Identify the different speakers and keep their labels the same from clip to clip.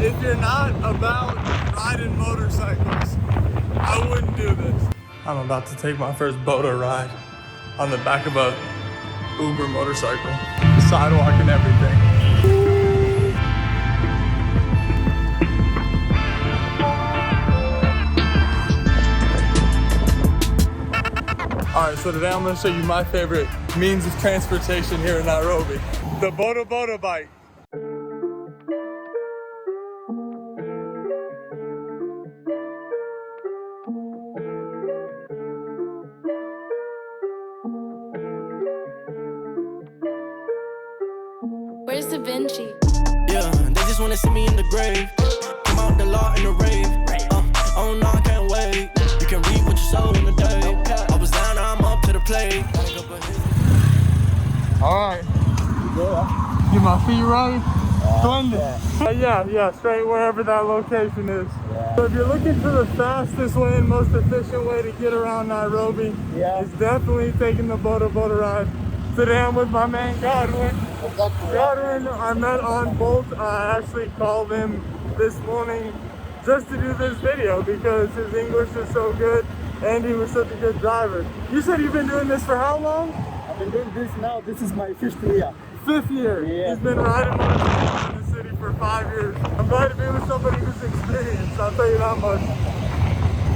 Speaker 1: If you're not about riding motorcycles, I wouldn't do this. I'm about to take my first Boda ride on the back of a Uber motorcycle. Sidewalk and everything. Alright, so today I'm going to show you my favorite means of transportation here in Nairobi. The Boda Boda bike.
Speaker 2: Where's Da Vinci?
Speaker 3: Yeah, they just wanna see me in the grave. Come out the law in the rave. Oh no, I can't wait. You can read what you sow in the day. I was down, now I'm up to the plate.
Speaker 1: Alright. Yeah. Get my feet right. Yeah, straight wherever that location is. Yeah. So if you're looking for the fastest way and most efficient way to get around Nairobi, it's definitely taking the Boda Boda ride. Today I'm with my man Godwin. Godwin, I met on Bolt. I actually called him this morning just to do this video because his English is so good and he was such a good driver. You said you've been doing this for how long?
Speaker 4: I've been doing this now. This is my 5th year.
Speaker 1: 5th year? Yeah. He's been riding motorcycles in the city for 5 years. I'm glad to be with somebody who's experienced, I'll tell you that much.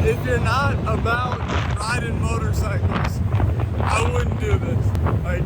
Speaker 1: If you're not about riding motorcycles, I wouldn't do this. Like,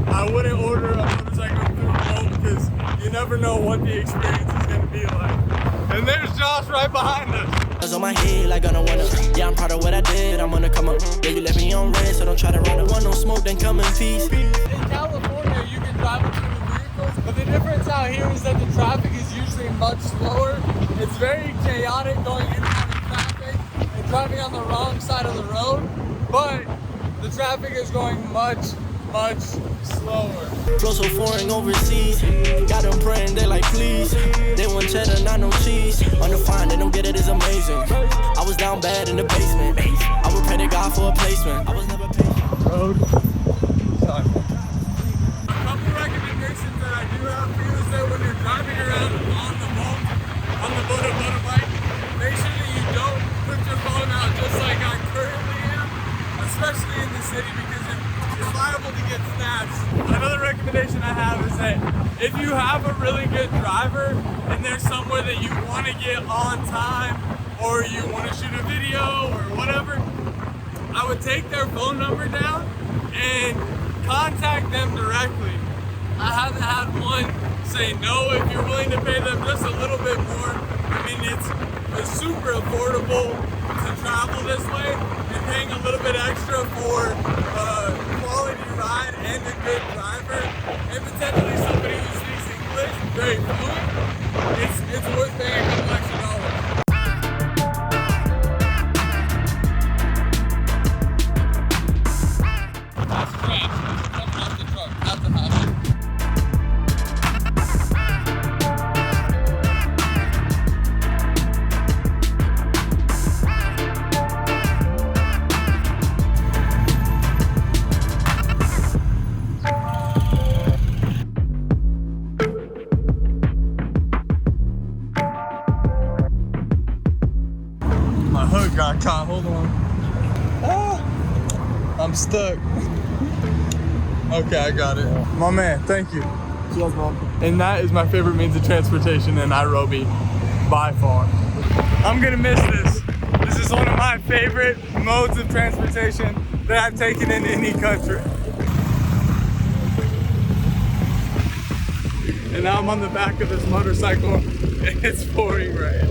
Speaker 1: I wouldn't order a motorcycle through Bolt because you never know what the experience is going to be like. And there's Josh right behind us.
Speaker 3: On my head like I don't wanna. Yeah, I'm proud of what I did. I'm gonna come up. Yeah, you left me on red, so don't try to run. I want no smoke, then come in peace.
Speaker 1: In California, you can drive between the vehicles, but the difference out here is that the traffic is usually much slower. It's very chaotic going in and out of traffic and driving on the wrong side of the road, but the traffic is going much slower.
Speaker 3: Flow so foreign overseas. Got them praying, they like please. They want cheddar, not no cheese. On the fine, they don't get it, it's amazing. I was down bad in the basement. I would pray to God for a placement. I was never patient.
Speaker 1: Road. Sorry. A couple recommendations that I do have for you is that when you're driving around on the Bolt, on the Boda Boda bike, make sure that you don't put your phone out just like I currently am, especially in the city because you're liable to get snaps. Another recommendation I have is that if you have a really good driver and there's somewhere that you want to get on time or you want to shoot a video or whatever, I would take their phone number down and contact them directly. I haven't had one say no if you're willing to pay them just a little bit more. I mean, it's super affordable to travel this way and paying a little bit extra for quality ride and a good driver and potentially somebody who speaks English very fluent, it's worth paying a couple extra dollars. That's trash. It's coming off the truck, not the house. My hook got caught, hold on. Ah, I'm stuck. Okay, I got it. My man, thank you.
Speaker 4: Cheers, man.
Speaker 1: And that is my favorite means of transportation in Nairobi, by far. I'm gonna miss this. This is one of my favorite modes of transportation that I've taken in any country. And now I'm on the back of this motorcycle and it's pouring rain.